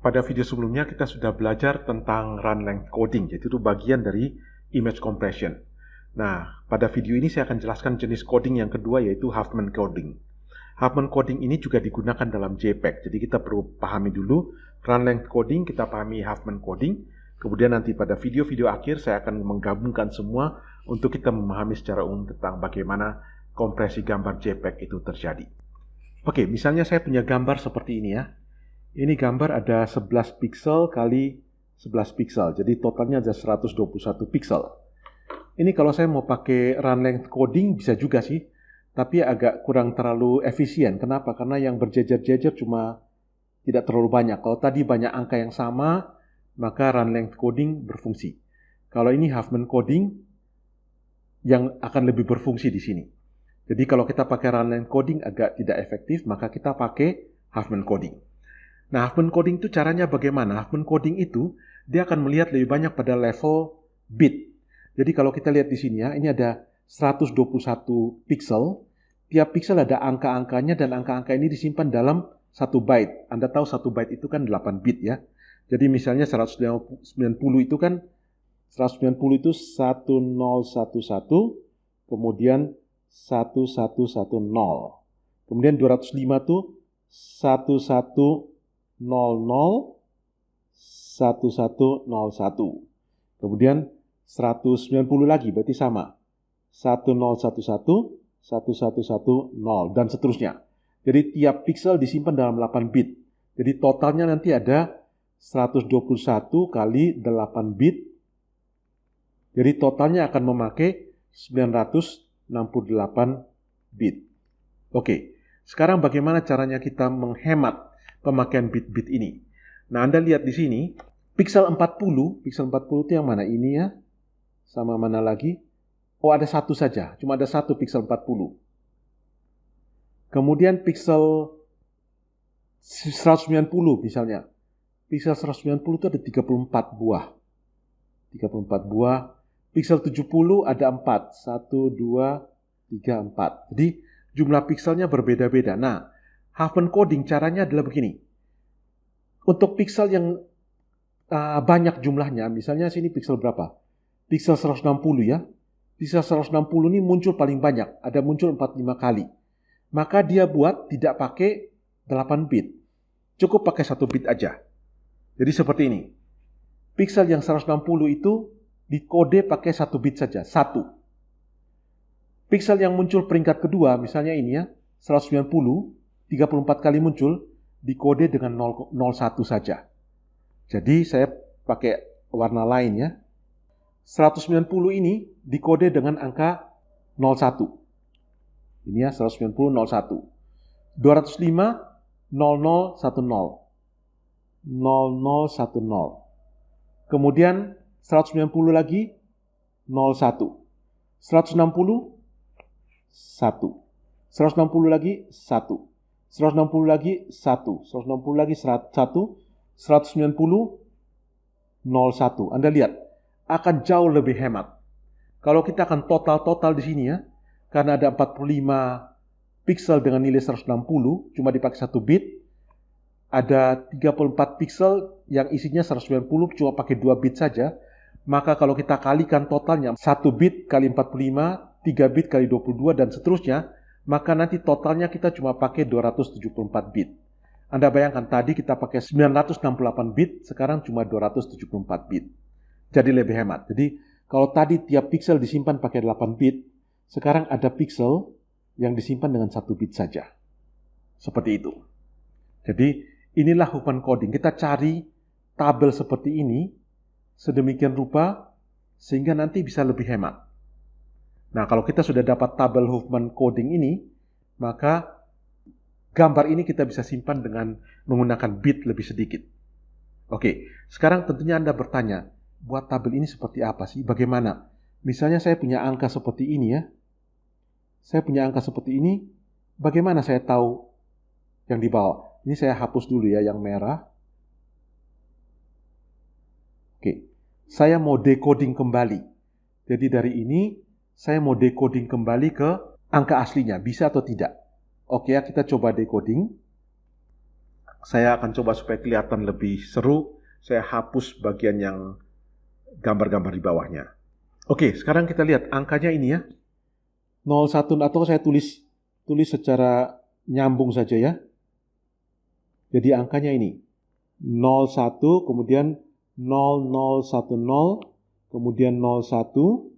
Pada video sebelumnya kita sudah belajar tentang run length coding, yaitu itu bagian dari image compression. Nah, pada video ini saya akan jelaskan jenis coding yang kedua, yaitu Huffman coding. Huffman coding ini juga digunakan dalam JPEG, jadi kita perlu pahami dulu run length coding, kita pahami Huffman coding, kemudian nanti pada video-video akhir saya akan menggabungkan semua untuk kita memahami secara umum tentang bagaimana kompresi gambar JPEG itu terjadi. Oke, misalnya saya punya gambar seperti ini ya. Ini gambar ada 11 pixel kali 11 pixel, jadi totalnya ada 121 pixel. Ini kalau saya mau pakai run length coding bisa juga sih, tapi agak kurang terlalu efisien. Kenapa? Karena yang berjejer-jejer cuma tidak terlalu banyak. Kalau tadi banyak angka yang sama, maka run length coding berfungsi. Kalau ini Huffman coding yang akan lebih berfungsi di sini. Jadi kalau kita pakai run length coding agak tidak efektif, maka kita pakai Huffman coding. Nah, Huffman coding itu caranya bagaimana? Huffman coding itu dia akan melihat lebih banyak pada level bit. Jadi kalau kita lihat di sini ya, ini ada 121 pixel. Tiap pixel ada angka-angkanya dan angka-angka ini disimpan dalam 1 byte. Anda tahu 1 byte itu kan 8 bit ya. Jadi misalnya 190 itu kan 190 itu 1011, kemudian 1110. Kemudian 205 itu 1100 1101. Kemudian 190 lagi berarti sama. 1011, 1110 dan seterusnya. Jadi tiap pixel disimpan dalam 8 bit. Jadi totalnya nanti ada 121 kali 8 bit. Jadi totalnya akan memakai 968 bit. Oke, sekarang bagaimana caranya kita menghemat pemakaian bit-bit ini? Nah, Anda lihat di sini, pixel 40 itu yang mana? Ini ya, sama mana lagi? Oh, ada satu saja, cuma ada satu pixel 40. Kemudian pixel 190 misalnya. Pixel 190 itu ada 34 buah. 34 buah. Pixel 70 ada 4. 1, 2, 3, 4. Jadi jumlah pixelnya berbeda-beda. Nah, Huffman coding caranya adalah begini. Untuk pixel yang banyak jumlahnya, misalnya sini pixel berapa? Pixel 160 ya. Pixel 160 ini muncul paling banyak, ada muncul 45 kali. Maka dia buat tidak pakai 8 bit. Cukup pakai 1 bit aja. Jadi seperti ini. Pixel yang 160 itu dikode pakai 1 bit saja, 1. Pixel yang muncul peringkat kedua, misalnya ini ya, 190, 34 kali muncul, dikode dengan 01 saja. Jadi saya pakai warna lain ya. 190 ini dikode dengan angka 01. Ini ya, 190, 01. 205, 0010. 0010. Kemudian 190 lagi, 01. 160, 1. 160 lagi, 1. 160 lagi 1, 160 lagi 1, 190, 01. Anda lihat, akan jauh lebih hemat. Kalau kita akan total di sini ya, karena ada 45 pixel dengan nilai 160, cuma dipakai 1 bit, ada 34 pixel yang isinya 190, cuma pakai 2 bit saja, maka kalau kita kalikan totalnya 1 bit kali 45, 3 bit kali 22, dan seterusnya, maka nanti totalnya kita cuma pakai 274 bit. Anda bayangkan tadi kita pakai 968 bit, sekarang cuma 274 bit. Jadi lebih hemat. Jadi kalau tadi tiap pixel disimpan pakai 8 bit, sekarang ada pixel yang disimpan dengan 1 bit saja. Seperti itu. Jadi inilah Huffman coding. Kita cari tabel seperti ini, sedemikian rupa, sehingga nanti bisa lebih hemat. Nah, kalau kita sudah dapat tabel Huffman coding ini, maka gambar ini kita bisa simpan dengan menggunakan bit lebih sedikit. Oke, sekarang tentunya Anda bertanya, buat tabel ini seperti apa sih? Bagaimana? Misalnya saya punya angka seperti ini ya. Saya punya angka seperti ini, bagaimana saya tahu yang di bawah? Ini saya hapus dulu ya yang merah. Oke, saya mau decoding kembali. Jadi dari ini, saya mau decoding kembali ke angka aslinya, bisa atau tidak? Oke ya, kita coba decoding. Saya akan coba supaya kelihatan lebih seru. Saya hapus bagian yang gambar-gambar di bawahnya. Oke, sekarang kita lihat angkanya ini ya. 01 atau saya tulis secara nyambung saja ya. Jadi angkanya ini 01, kemudian 0010, kemudian 01,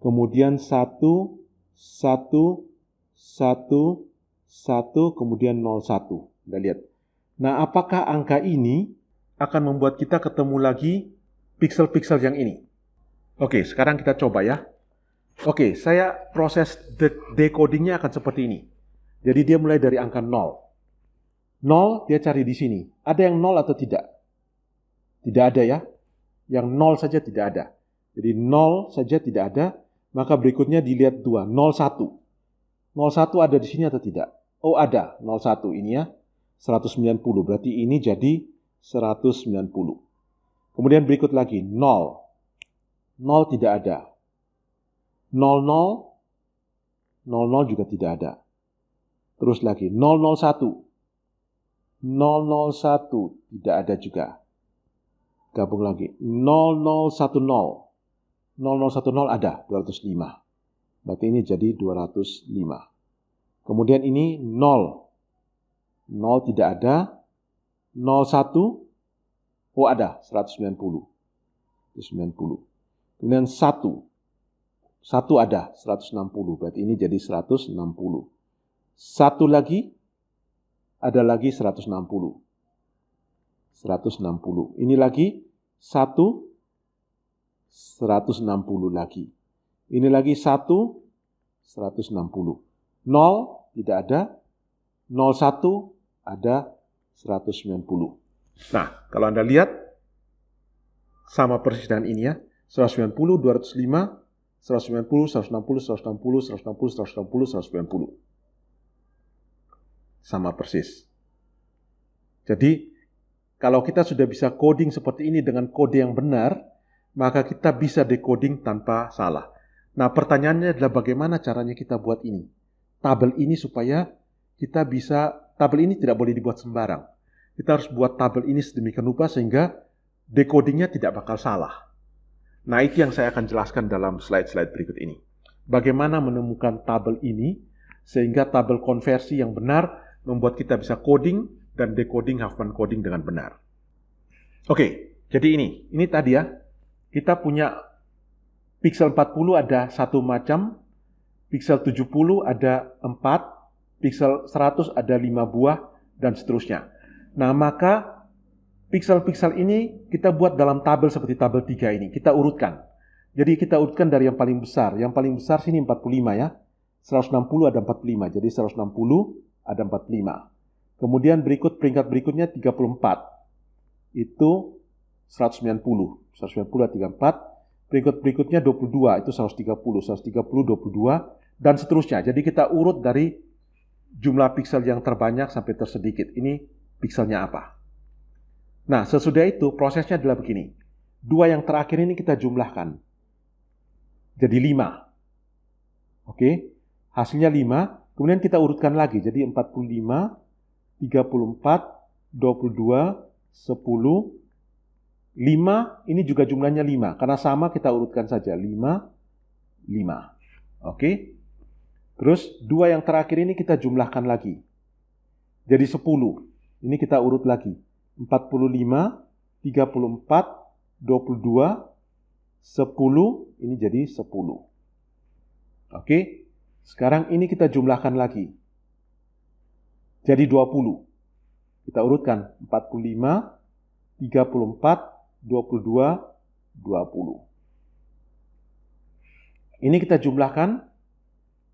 kemudian 1, 1, 1, 1, kemudian 01. Kita lihat. Nah, apakah angka ini akan membuat kita ketemu lagi piksel-piksel yang ini? Oke, sekarang kita coba ya. Oke, saya proses decodingnya akan seperti ini. Jadi dia mulai dari angka 0. 0 dia cari di sini. Ada yang 0 atau tidak? Tidak ada ya. Yang 0 saja tidak ada. Jadi 0 saja tidak ada. Maka berikutnya dilihat 2. 01. 01 ada di sini atau tidak? Oh ada. 01 ini ya. 190. Berarti ini jadi 190. Kemudian berikut lagi. 0. 0 tidak ada. 00. 00 juga tidak ada. Terus lagi. 001. 001 tidak ada juga. Gabung lagi. 0010. 0010 ada. 205. Berarti ini jadi 205. Kemudian ini 0. 0 tidak ada. 01. Oh ada. 190. 190. Kemudian 1. 1 ada. 160. Berarti ini jadi 160. 1 lagi. Ada lagi 160. 160. Ini lagi 1. 160 lagi. Ini lagi 1. 160. 0 tidak ada. 01 ada 190. Nah, kalau Anda lihat sama persis dengan ini ya. 190, 205, 190, 160, 160, 160, 160, 190. Sama persis. Jadi, kalau kita sudah bisa coding seperti ini dengan kode yang benar, maka kita bisa decoding tanpa salah. Nah, pertanyaannya adalah bagaimana caranya kita buat ini? Tabel ini supaya kita bisa, tabel ini tidak boleh dibuat sembarang. Kita harus buat tabel ini sedemikian rupa sehingga decodingnya tidak bakal salah. Nah, itu yang saya akan jelaskan dalam slide-slide berikut ini. Bagaimana menemukan tabel ini sehingga tabel konversi yang benar membuat kita bisa coding dan decoding Huffman coding dengan benar. Oke, jadi ini tadi ya. Kita punya pixel 40 ada satu macam, pixel 70 ada 4, pixel 100 ada 5 buah, dan seterusnya. Nah, maka pixel-pixel ini kita buat dalam tabel seperti tabel 3 ini. Kita urutkan. Jadi kita urutkan dari yang paling besar. Yang paling besar sini 45 ya. 160 ada 45. Jadi 160 ada 45. Kemudian peringkat berikutnya 34. Itu 190. 190 ada 34. Peringkat berikutnya 22. Itu 130. 130, 22. Dan seterusnya. Jadi kita urut dari jumlah piksel yang terbanyak sampai tersedikit. Ini pikselnya apa? Nah, sesudah itu prosesnya adalah begini. 2 yang terakhir ini kita jumlahkan. Jadi 5. Oke? Hasilnya 5. Kemudian kita urutkan lagi. Jadi 45, 34, 22, 10, 5. Ini juga jumlahnya 5. Karena sama kita urutkan saja. 5, 5. Oke? Terus 2 yang terakhir ini kita jumlahkan lagi. Jadi 10. Ini kita urut lagi. 45, 34, 22, 10, ini jadi 10. Oke, sekarang ini kita jumlahkan lagi. Jadi 20. Kita urutkan 45, 34, 22, 20. Ini kita jumlahkan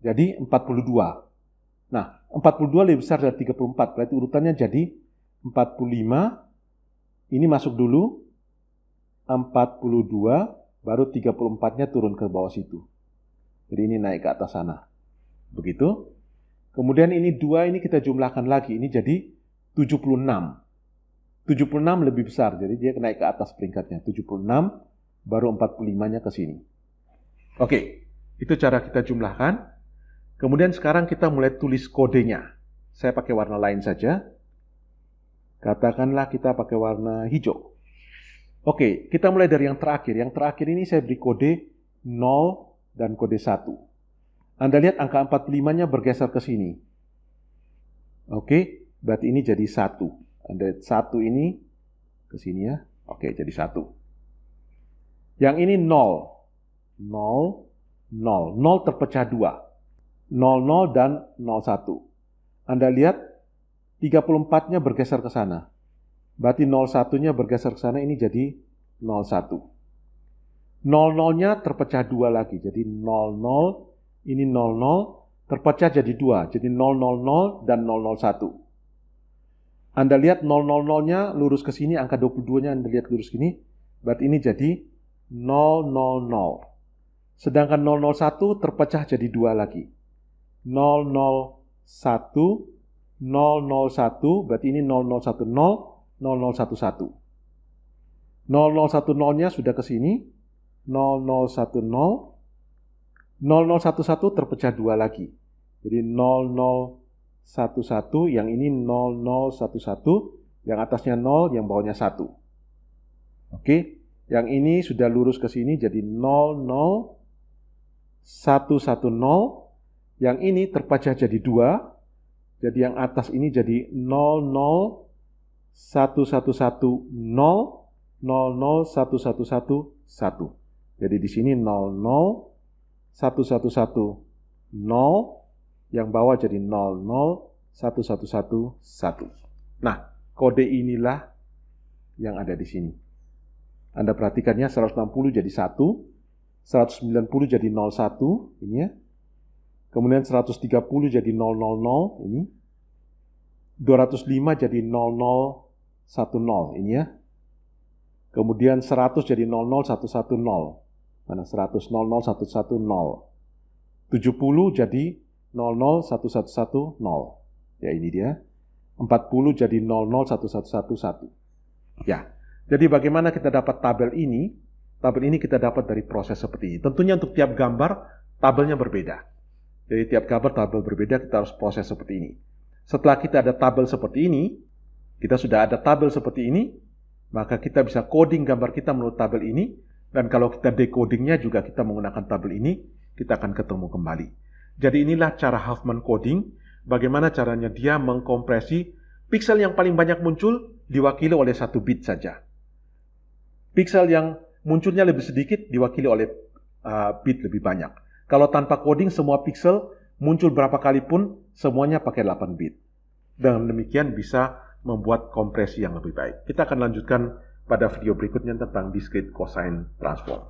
jadi 42. Nah, 42 lebih besar dari 34, berarti urutannya jadi 45, ini masuk dulu, 42, baru 34-nya turun ke bawah situ. Jadi ini naik ke atas sana. Begitu. Kemudian ini 2, ini kita jumlahkan lagi, ini jadi 76. 76 lebih besar, jadi dia naik ke atas peringkatnya. 76, baru 45-nya ke sini. Oke, itu cara kita jumlahkan. Kemudian sekarang kita mulai tulis kodenya. Saya pakai warna lain saja. Katakanlah kita pakai warna hijau. Oke, kita mulai dari yang terakhir. Yang terakhir ini saya beri kode 0 dan kode 1. Anda lihat angka 45-nya bergeser ke sini. Oke, berarti ini jadi 1. Anda lihat 1 ini ke sini ya. Oke, jadi 1. Yang ini 0. 0, 0. 0 terpecah 2. 00 dan 01. Anda lihat 34-nya bergeser ke sana. Berarti 01-nya bergeser ke sana, ini jadi 01. 00-nya terpecah 2 lagi. Jadi 00, ini 00, terpecah jadi 2. Jadi 000 dan 001. Anda lihat 000-nya lurus ke sini, angka 22-nya Anda lihat lurus ke sini. Berarti ini jadi 000. Sedangkan 001 terpecah jadi 2 lagi. 001, 001, berarti ini 0010, 0011. 0010-nya sudah ke sini, 0010, 0011 terpecah 2 lagi. Jadi 0011, yang ini 0011, yang atasnya 0, yang bawahnya 1. Oke, yang ini sudah lurus ke sini jadi 00110. Yang ini terpecah jadi 2. Jadi yang atas ini jadi 00110, 00111, 1. Jadi di sini 00111, 0, yang bawah jadi 00111, 1. Nah, kode inilah yang ada di sini. Anda perhatikannya 160 jadi 1, 190 jadi 01, ini ya. Kemudian 130 jadi 000, ini. 205 jadi 0010, ini ya. Kemudian 100 jadi 00110. Mana 100, 00110. 70 jadi 00111, ya ini dia. 40 jadi 00111. Ya, jadi bagaimana kita dapat tabel ini? Tabel ini kita dapat dari proses seperti ini. Tentunya untuk tiap gambar, tabelnya berbeda. Jadi tiap gambar tabel berbeda, kita harus proses seperti ini. Setelah kita ada tabel seperti ini, kita sudah ada tabel seperti ini, maka kita bisa coding gambar kita menurut tabel ini, dan kalau kita decodingnya juga kita menggunakan tabel ini, kita akan ketemu kembali. Jadi inilah cara Huffman coding, bagaimana caranya dia mengkompresi pixel yang paling banyak muncul diwakili oleh 1 bit saja. Pixel yang munculnya lebih sedikit diwakili oleh bit lebih banyak. Kalau tanpa coding, semua pixel muncul berapa kali pun, semuanya pakai 8 bit. Dan demikian bisa membuat kompresi yang lebih baik. Kita akan lanjutkan pada video berikutnya tentang discrete cosine transform.